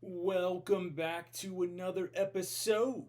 Welcome back to another episode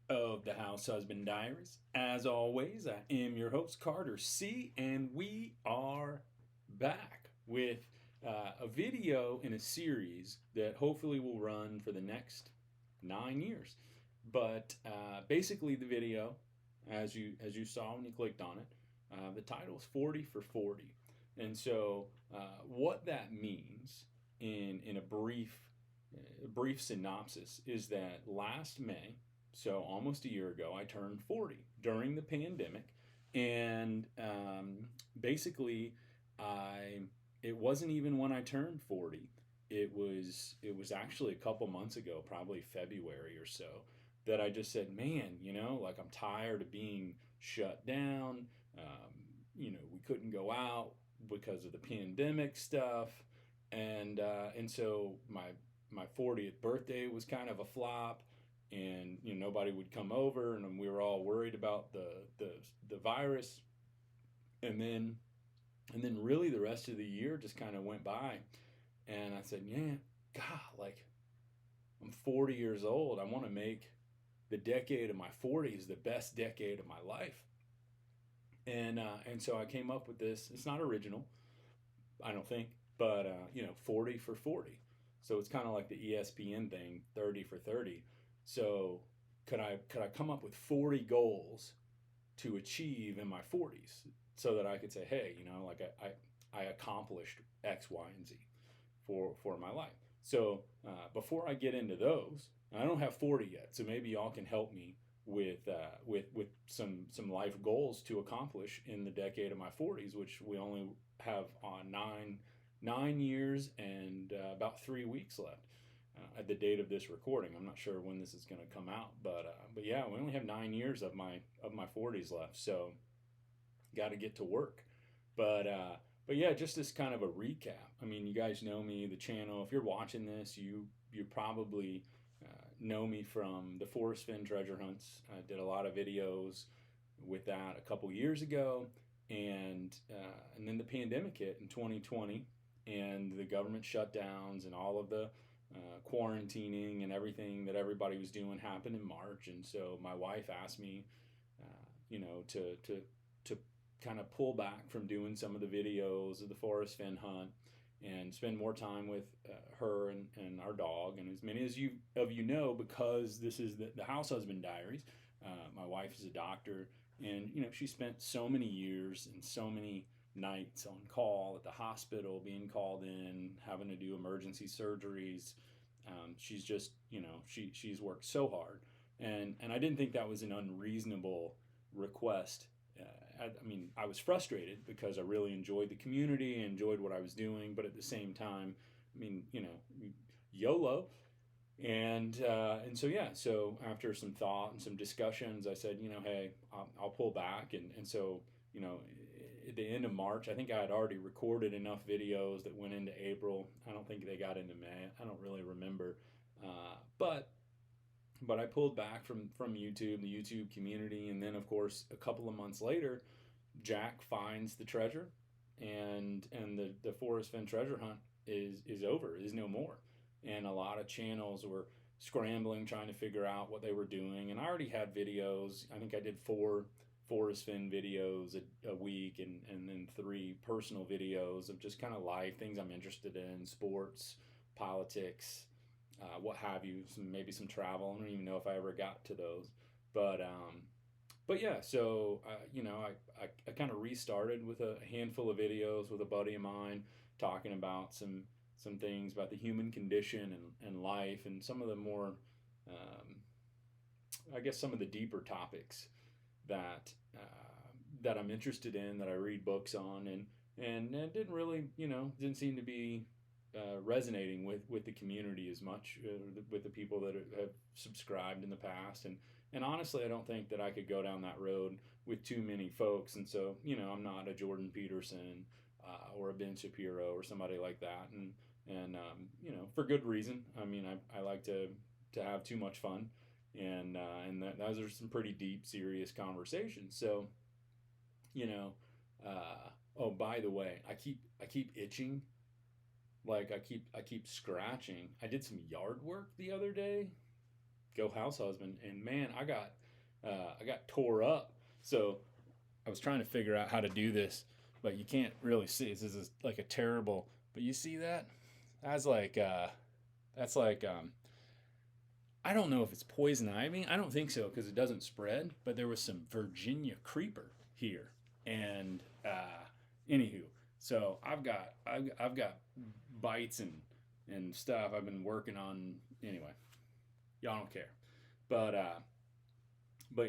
of the House Husband Diaries. As always, I am your host, Carter C., and we are back with a video in a series that hopefully will run for the next 9 years. But basically, the video, as you saw when you clicked on it, the title is 40 for 40. And so, what that means in a brief synopsis is that last May, so almost a year ago, I turned 40 during the pandemic, and basically, I it wasn't even when I turned 40. It was actually a couple months ago, probably February or so, that I just said, man, like I'm tired of being shut down. We couldn't go out because of the pandemic stuff, and so my 40th birthday was kind of a flop, and nobody would come over, and we were all worried about the virus. And then and then really the rest of the year just kind of went by, and I said, yeah, god, like, I'm 40 years old. I want to make the decade of my 40s the best decade of my life. And so I came up with this. It's not original, I don't think, but 40 for 40. So it's kind of like the ESPN thing, 30 for 30. So could I come up with 40 goals to achieve in my 40s so that I could say, hey, like I accomplished X, Y, and Z for my life. So before I get into those, and I don't have 40 yet, so maybe y'all can help me with some life goals to accomplish in the decade of my 40s, which we only have on nine years and about 3 weeks left. At the date of this recording, I'm not sure when this is going to come out, but yeah, we only have 9 years of my 40s left, so got to get to work. But yeah, just as kind of a recap. I mean, you guys know me, the channel. If you're watching this, you probably know me from the Forrest Fenn treasure hunts. I did a lot of videos with that a couple years ago, and then the pandemic hit in 2020, and the government shutdowns and all of the quarantining and everything that everybody was doing happened in March. And so my wife asked me, to kind of pull back from doing some of the videos of the Forrest Fenn hunt and spend more time with her and our dog. And as many as you know, because this is the House Husband Diaries, my wife is a doctor, and she spent so many years and so many nights on call at the hospital, being called in, having to do emergency surgeries. She's just, she's worked so hard, and I didn't think that was an unreasonable request. I mean, I was frustrated because I really enjoyed the community, enjoyed what I was doing, but at the same time, I mean, YOLO. And so yeah, so after some thought and some discussions, I said, hey, I'll pull back. And so at the end of March, I think I had already recorded enough videos that went into April. I don't think they got into May. I don't really remember, but I pulled back from YouTube, the YouTube community, and then of course a couple of months later, Jack finds the treasure, and the Forrest Fenn treasure hunt is over, is no more, and a lot of channels were scrambling trying to figure out what they were doing, and I already had videos. I think I did 4 Forrest Fenn videos a week, and then 3 personal videos of just kind of life things I'm interested in, sports, politics, what have you, maybe some travel. I don't even know if I ever got to those, but yeah. So I kind of restarted with a handful of videos with a buddy of mine, talking about some things about the human condition and life, and some of the more, um, I guess, some of the deeper topics that that I'm interested in, that I read books on, and it didn't really, didn't seem to be resonating with the community as much, with the people that have subscribed in the past. And honestly, I don't think that I could go down that road with too many folks. And so, I'm not a Jordan Peterson or a Ben Shapiro or somebody like that. And for good reason. I mean, I like to have too much fun, and those are some pretty deep, serious conversations. So, oh, by the way, I keep itching like I keep scratching. I did some yard work the other day. Go house husband, and man, I got tore up. So I was trying to figure out how to do this, but you can't really see. This is like a terrible. But you see that? That's like that's like I don't know if it's poison ivy. I don't think so because it doesn't spread. But there was some Virginia creeper here, and anywho, so I've got bites and stuff. I've been working on anyway. Y'all don't care, but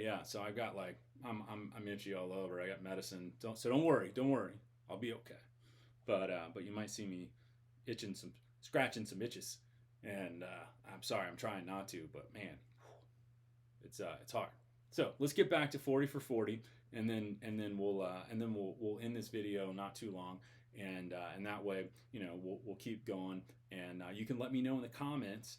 yeah. So I got like I'm itchy all over. I got medicine. Don't worry. Don't worry. I'll be okay. But you might see me itching some scratching some itches, and I'm sorry. I'm trying not to, but man, it's hard. So let's get back to 40 for 40, and then we'll end this video not too long, and that way we'll keep going, and you can let me know in the comments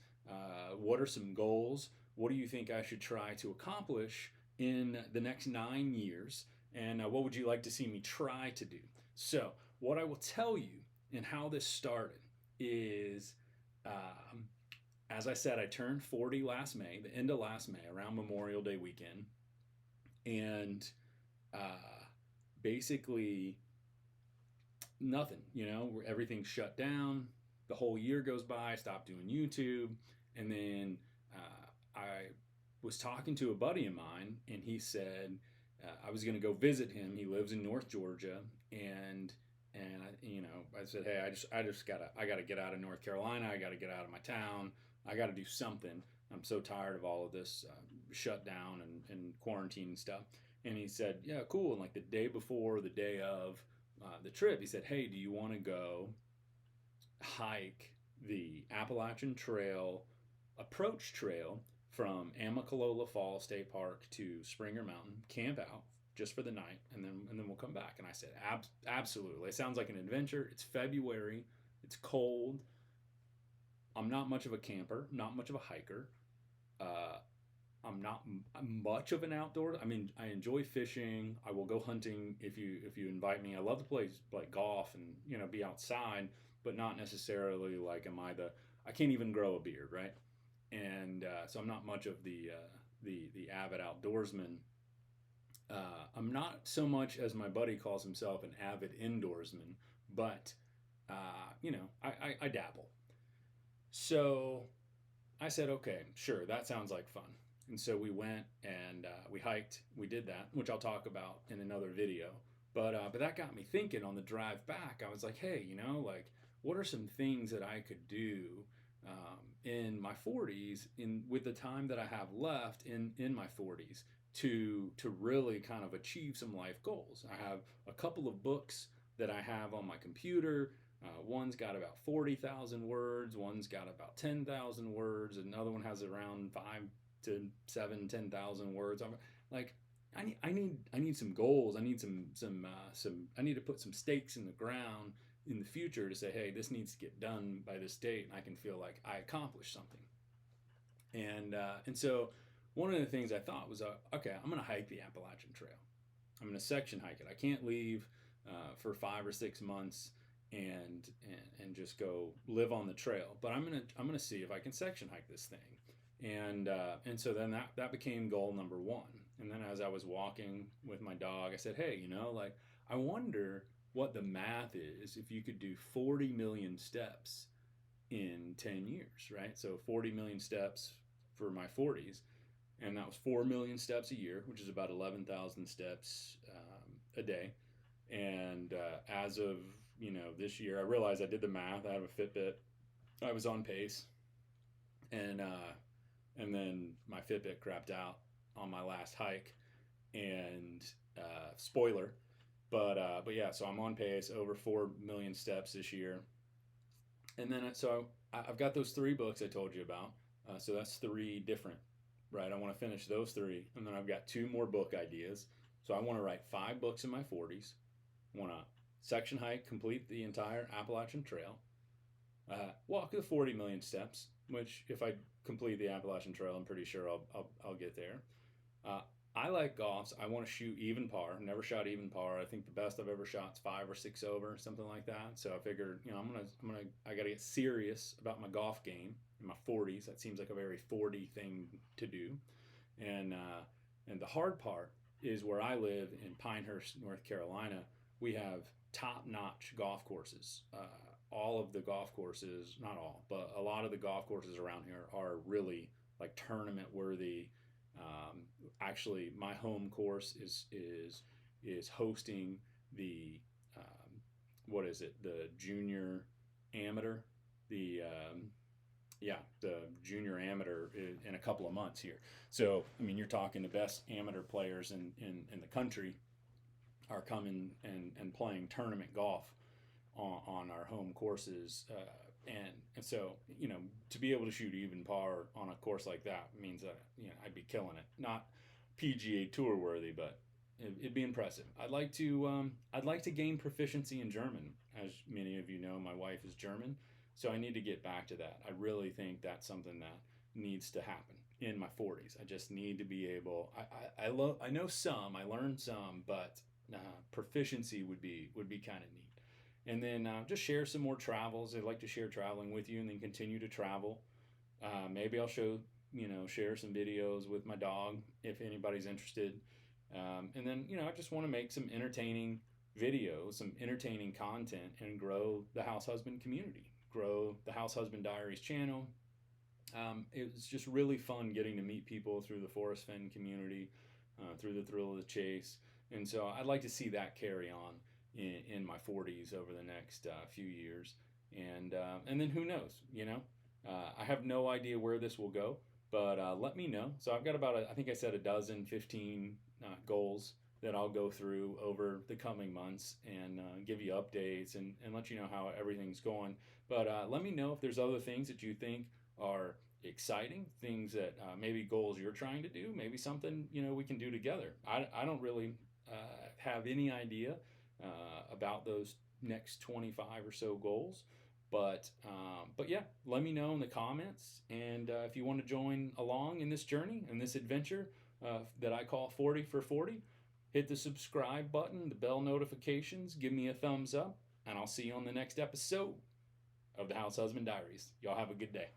what are some goals. What do you think I should try to accomplish in the next 9 years, and what would you like to see me try to do? So what I will tell you and how this started is. As I said, I turned 40 last May, the end of last May, around Memorial Day weekend. And basically, nothing, everything's shut down. The whole year goes by. I stopped doing YouTube. And then I was talking to a buddy of mine, and he said I was going to go visit him. He lives in North Georgia. And I said, hey, I gotta get out of North Carolina. I gotta get out of my town. I gotta do something. I'm so tired of all of this shutdown and quarantine and stuff. And he said, yeah, cool. And like the day before, the day of the trip, he said, hey, do you want to go hike the Appalachian Trail approach trail from Amicalola Falls State Park to Springer Mountain, camp out just for the night, and then we'll come back. And I said, absolutely. It sounds like an adventure. It's February. It's cold. I'm not much of a camper, not much of a hiker. I'm not much of an outdoor. I mean, I enjoy fishing. I will go hunting if you invite me. I love to play like golf and be outside, but not necessarily like I can't even grow a beard, right? And so I'm not much of the avid outdoorsman. I'm not so much as my buddy calls himself an avid indoorsman, but I dabble. So I said, okay, sure, that sounds like fun. And so we went and we hiked. We did that, which I'll talk about in another video. But that got me thinking on the drive back. I was like, hey, like what are some things that I could do in my 40s, with the time that I have left in my 40s, to really kind of achieve some life goals. I have a couple of books that I have on my computer. One's got about 40,000 words. One's got about 10,000 words. Another one has around 5 to 7, 10,000 words. I'm like, I need some goals. I need I need to put some stakes in the ground in the future to say, hey, this needs to get done by this date, and I can feel like I accomplished something. And so one of the things I thought was, okay, I'm going to hike the Appalachian Trail. I'm going to section hike it. I can't leave for 5 or 6 months and just go live on the trail. But I'm gonna see if I can section hike this thing. And so then that became goal number one. And then as I was walking with my dog, I said, hey, like I wonder what the math is if you could do 40 million steps in 10 years, right? So 40 million steps for my 40s. And that was 4 million steps a year, which is about 11,000 steps a day. And as of this year, I realized I did the math. I have a Fitbit. I was on pace, and then my Fitbit crapped out on my last hike. And spoiler, but yeah. So I'm on pace, over 4 million steps this year. And then so I've got those 3 books I told you about. So that's 3 different. Right, I want to finish those 3, and then I've got 2 more book ideas. So I want to write 5 books in my 40s. I want to section hike, complete the entire Appalachian Trail, walk the 40 million steps. Which, if I complete the Appalachian Trail, I'm pretty sure I'll get there. I like golfs. I want to shoot even par. Never shot even par. I think the best I've ever shot is 5 or 6 over, something like that. So I figured, I got to get serious about my golf game in my 40s. That seems like a very 40 thing to do. And the hard part is where I live in Pinehurst, North Carolina. We have top-notch golf courses. All of the golf courses, not all, but a lot of the golf courses around here are really like tournament worthy. Actually, my home course is hosting the what is it? The junior amateur, the the junior amateur in a couple of months here. So I mean, you're talking the best amateur players in the country are coming and playing tournament golf on our home courses. And so, to be able to shoot even par on a course like that means that I'd be killing it. Not PGA Tour worthy, but it'd be impressive. I'd like to gain proficiency in German. As many of you know, my wife is German, so I need to get back to that. I really think that's something that needs to happen in my 40s. I just need to be able. I know some. I learned some, but proficiency would be kind of neat. And then just share some more travels. I'd like to share traveling with you, and then continue to travel. Maybe I'll share some videos with my dog if anybody's interested. And then, I just want to make some entertaining videos, some entertaining content, and grow the House Husband community, grow the House Husband Diaries channel. It was just really fun getting to meet people through the Forrest Fenn community, through the thrill of the chase. And so I'd like to see that carry on in my 40s over the next few years. And then who knows, I have no idea where this will go, but let me know. So I've got about, I think I said 15 goals that I'll go through over the coming months and give you updates and let you know how everything's going. But let me know if there's other things that you think are exciting, things that maybe goals you're trying to do, maybe something, we can do together. I don't really have any idea about those next 25 or so goals. But yeah, let me know in the comments. And if you want to join along in this journey, in this adventure that I call 40 for 40, hit the subscribe button, the bell notifications, give me a thumbs up, and I'll see you on the next episode of the House Husband Diaries. Y'all have a good day.